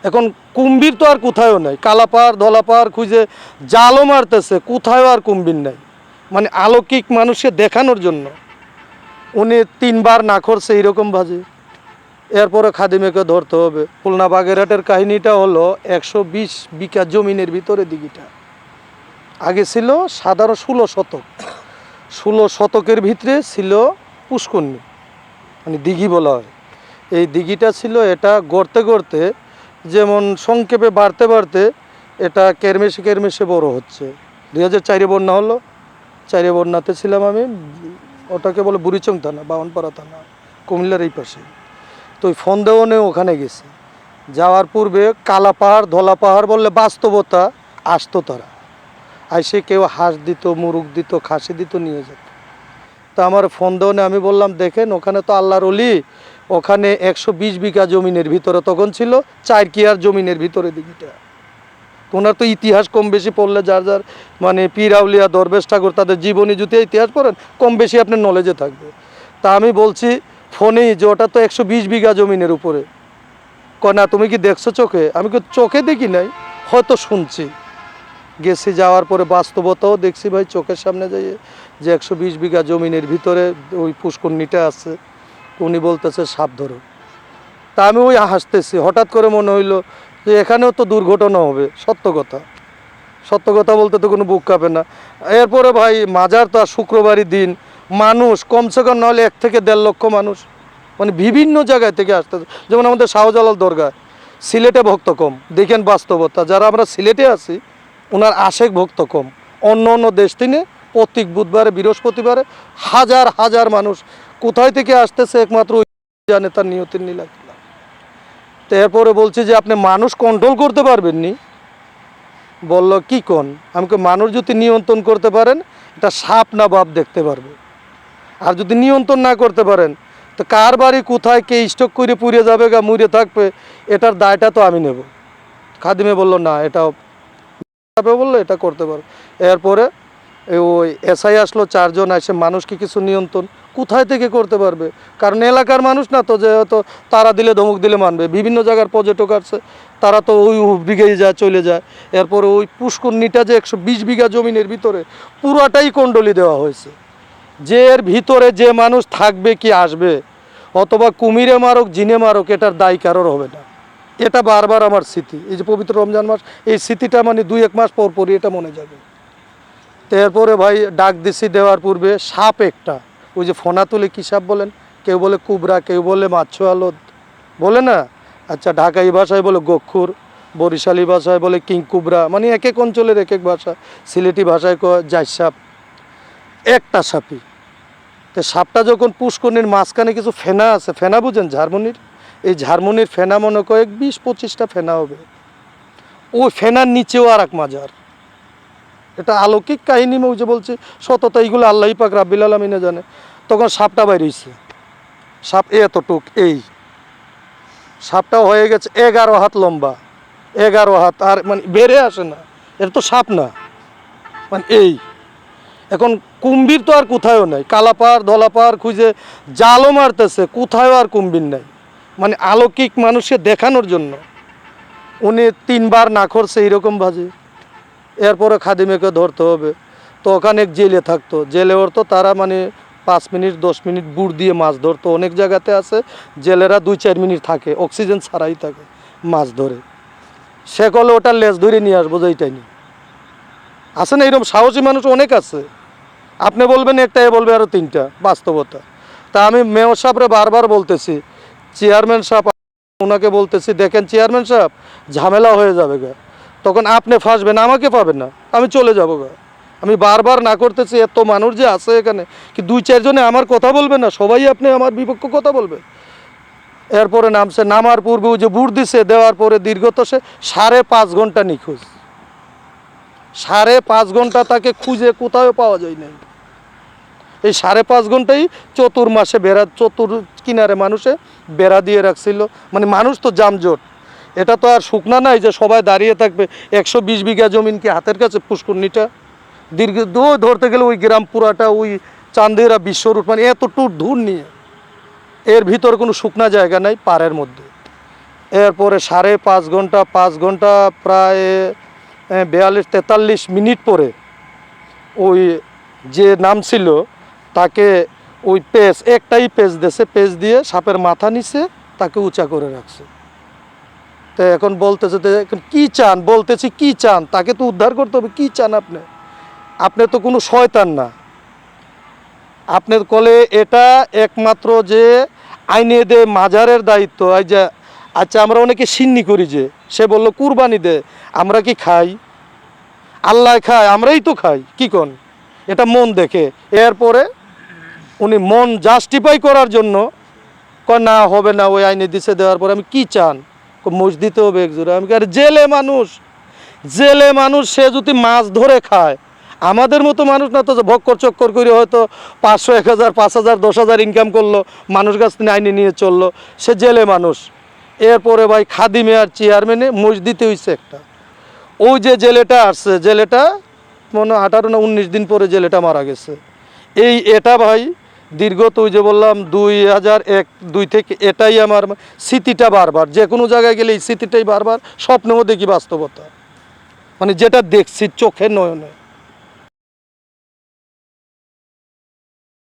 এখন কুম্ভীর তো আর কোথাও নাই, কালাপাহাড় ধলাপাহাড় খুঁজে জালও মারতেছে, কোথাও আর কুম্ভীর নাই। মানে অলৌকিক মানুষকে দেখানোর জন্য উনি 3বার না করছে এইরকম বাজে। এরপরে খাদিমেকে ধরতে হবে। খুলনা বাগেরহাটের কাহিনীটা হলো 120 বিঘা জমিনের ভিতরে দিঘিটা। আগে ছিল সাধারণ 16 শতক, 16 শতকের ভিতরে ছিল পুষ্করণী, মানে দিঘি বলা হয়। এই দিঘিটা ছিল, এটা গড়তে গড়তে যেমন সংক্ষেপে বাড়তে বাড়তে এটা কেরমেশে কেরমেশে বড় হচ্ছে। 2004 বন্যা হলো, 4 বন্যাতে ছিলাম আমি। ওটাকে বলে বুড়িচং থানা, বাউনপাড়া থানা, কুমিল্লার এই পাশে। তো ওই ফন্দেওনে ওখানে গেছে। যাওয়ার পূর্বে কালা পাহাড় ধলা পাহাড় বললে বাস্তবতা আসতো তারা। আইসে কেউ হাঁস দিত, মুরগ দিত, খাসি দিত, নিয়ে যেত। তা আমার ফন্দেওনে আমি বললাম দেখেন ওখানে তো আল্লাহর ওলি, ওখানে 120 বিঘা জমিনের ভিতরে তখন ছিল 4 কিয়ার জমিনের ভিতরে দিঘিটা। ওনার তো ইতিহাস কম বেশি পড়লে যার যার মানে পীর আউলিয়া দরবেশ ঠাকুর তাদের জীবনী যদি ইতিহাস পড়েন কম বেশি আপনার নলেজে থাকবে। তা আমি বলছি ফোনেই যে ওটা তো 120 বিঘা জমিনের উপরে। কয় না তুমি কি দেখছো চোখে? আমি কি চোখে দেখি নাই, হয়তো শুনছি। গেছি, যাওয়ার পরে বাস্তবতাও দেখছি ভাই চোখের সামনে যাইয়ে যে 120 বিঘা জমিনের ভিতরে ওই পুষ্করণীটা আছে। উনি বলতেছে সাপ ধরো। তা আমি ওই হাসতেছি, হঠাৎ করে মনে হইলো যে এখানেও তো দুর্ঘটনা হবে। সত্য কথা, সত্য কথা বলতে তো কোনো বুক কাঁপে না। এরপরে ভাই মাজার তো আর শুক্রবারই দিন, মানুষ কমসে কম নাহলে 1 থেকে 1.5 লক্ষ মানুষ, মানে বিভিন্ন জায়গায় থেকে আসতেছে। যেমন আমাদের শাহজালাল দরগা, সিলেটে ভক্ত কম, দেখেন বাস্তবতা। যারা আমরা সিলেটে আছি ওনার আশেক ভক্ত কম। অন্য অন্য দেশ থেকে প্রত্যেক বুধবারে বৃহস্পতিবারে হাজার হাজার মানুষ কোথায় থেকে আসতেছে একমাত্র জানে, তার নিয়তের নীলা। তো এরপরে বলছি যে আপনি মানুষ কন্ট্রোল করতে পারবেননি। বলল কি কোন? আমাকে মানুষ যদি নিয়ন্ত্রণ করতে পারেন এটা সাপ না বাপ দেখতে পারবে, আর যদি নিয়ন্ত্রণ না করতে পারেন তো কার বাড়ি কোথায় কে স্টক করে পুড়ে যাবে গা মুড়ে থাকবে এটার দায়টা তো আমি নেব। খাদিমে বলল না, এটা বললো এটা করতে পারো। এরপরে ওই এসআই আসলো, 4 জন আসে, মানুষকে কিছু নিয়ন্ত্রণ কোথায় থেকে করতে পারবে? কারণ এলাকার মানুষ না তো যে হয়তো তারা দিলে ধমক দিলে মানবে। বিভিন্ন জায়গার পর্যটক আছে, তারা তো ওই বিঘেই যায়, চলে যায়। এরপরে ওই পুষ্করণীটা যে 120 বিঘা জমিনের ভিতরে পুরাটাই কুণ্ডলি দেওয়া হয়েছে। যে এর ভিতরে যে মানুষ থাকবে কি আসবে, অথবা কুমিরে মারক জিনে মারক, এটার দায় কারোর হবে না। এটা বারবার আমার স্মৃতি, এই যে পবিত্র রমজান মাস, এই স্মৃতিটা মানে 2-1 মাস পর পরই এটা মনে যাবে। তো এরপরে ভাই ডাক দিছি, দেওয়ার পূর্বে সাপ একটা, ওই যে ফোনা তুলে কী সাপ বলেন, কেউ বলে কুবরা, কেউ বলে মাছো আলোদ, বলে না? আচ্ছা, ঢাকাই ভাষায় বলে গক্ষুর, বরিশালী ভাষায় বলে কিং কুবরা, মানে এক এক অঞ্চলের এক এক ভাষা। সিলেটি ভাষায় কয় জাই সাপ। একটা সাপই। তো সাপটা যখন পুষ্করণীর মাঝখানে কিছু ফেনা আছে, ফেনা বুঝেন ঝারমুনির, এই ঝারমুনির ফেনা মনে কয়েক 20-25টা ফেনা হবে। ওই ফেনার নিচেও আর এক মাজার। এটা অলৌকিক কাহিনী, আমি যে বলছি সততা, এইগুলো আল্লাহ পাক রাব্বিল আলামিনে জানে। তখন সাপটা বাইর হয়েছে, সাপ এতটুক, এই সাপটা হয়ে গেছে 11 হাত লম্বা, 11 হাত, আর মানে বেড়ে আসে না, এটা তো সাপ না, মানে এই। এখন কুম্ভীর তো আর কোথাও নাই, কালাপাহাড় ধলাপাহাড় খুঁজে জালও মারতেছে, কোথাও আর কুম্ভীর নাই। মানে অলৌকিক মানুষকে দেখানোর জন্য উনি 3বার না করছে এইরকম বাজে। এরপরে খাদিমেকে ধরতে হবে। তো ওখানে জেলে থাকতো, জেলে ওর তো তারা মানে 5 মিনিট 10 মিনিট বুড় দিয়ে মাছ ধরতো। অনেক জায়গাতে আছে জেলেরা 2-4 মিনিট থাকে, অক্সিজেন ছাড়াই থাকে, মাছ ধরে। সে কলে ওটা লেজ ধরে নিয়ে আসবো, যেইটাই নি আছে না, এরকম সাহসী মানুষ অনেক আছে। আপনি বলবেন একটা, এ বলবে আরও 3টা, বাস্তবতা। তা আমি মেয়র সাহেবরে বারবার বলতেছি, চেয়ারম্যান সাহেব ওনাকে বলতেছি দেখেন চেয়ারম্যান সাহেব ঝামেলা হয়ে যাবে গা, তখন আপনি ফাঁসবেন, আমাকে পাবেন না, আমি চলে যাবো গা। আমি বারবার না করতেছি, এত মানুষ যে আছে এখানে কি 2-4 জনে আমার কথা বলবে না, সবাই আপনি আমার বিপক্ষ কথা বলবে। এরপরে নামছে, নামার পূর্বে ওই যে বুট দিছে, দেওয়ার পরে দীর্ঘত সে 5.5 ঘন্টা নিখোঁজ। 5.5 ঘন্টা তাকে খুঁজে কোথাও পাওয়া যায় নাই। এই 5.5 ঘন্টাই চতুর্মাসে বেড়া, চতুর কিনারে মানুষে বেড়া দিয়ে রাখছিল। মানে মানুষ তো জামজট, এটা তো আর শুকনা নাই যে সবাই দাঁড়িয়ে থাকবে। 120 বিঘা জমিন কি হাতের কাছে পুষ্করণীটা? দীর্ঘ ধরতে গেলে ওই গ্রাম পুরাটা, ওই চান্দেরা বিশ্বরূপ, মানে এতটুক দূর নিয়ে, এর ভিতর কোনো শুকনা জায়গা নাই পাড়ের মধ্যে। এরপরে 5.5 ঘন্টা 5 ঘন্টা প্রায় 42-43 মিনিট পরে ওই যে নাম ছিল তাকে ওই পেজ একটাই পেজ দিয়েছে, পেজ দিয়ে সাপের মাথা নিচে তাকে উঁচা করে রাখছে। তো এখন বলতেছে যে এখন কী চান, বলতেছি কী চান, তাকে তো উদ্ধার করতে হবে, কী চান আপনি? আপনি তো কোনো শয়তান না, আপনার কলে এটা একমাত্র যে আইনে দে মাজারের দায়িত্ব। এই যে আচ্ছা আমরা অনেকে সিন্নি করি, যে সে বলল কুরবানি দে, আমরা কি খাই? আল্লাহ খায়, আমরাই তো খাই, কি কোন? এটা মন দেখে। এরপরে উনি মন জাস্টিফাই করার জন্য কয় না হবে না, ওই আইনে দিছে। দেওয়ার পরে আমি কি চান? মসজিদে হবে একজোড়া। আমি আর জেলে মানুষ, জেলে মানুষ, সে যদি মাছ ধরে খায়, আমাদের মতো মানুষ না তো যে ভক্কর চক্কর করে হয়তো 500, 1000, 5000, 10,000 ইনকাম করলো, মানুষ কাছ থেকে আইনে নিয়ে চললো, সে জেলে মানুষ। এরপরে ভাই খাদিমে আর চেয়ারম্যানে মসজিদে হয়েছে একটা। ওই যে জেলেটা আসছে, জেলেটা মনে 18 না 19 দিন পরে জেলেটা মারা গেছে। এটা ভাই দীর্ঘত ওই যে বললাম 2001-2 থেকে এটাই আমার স্মৃতিটা বারবার, যে কোনো জায়গায় গেলে এই স্মৃতিটাই বারবার স্বপ্নেও দেখি বাস্তবতা, মানে যেটা দেখছি চোখে নয়নে।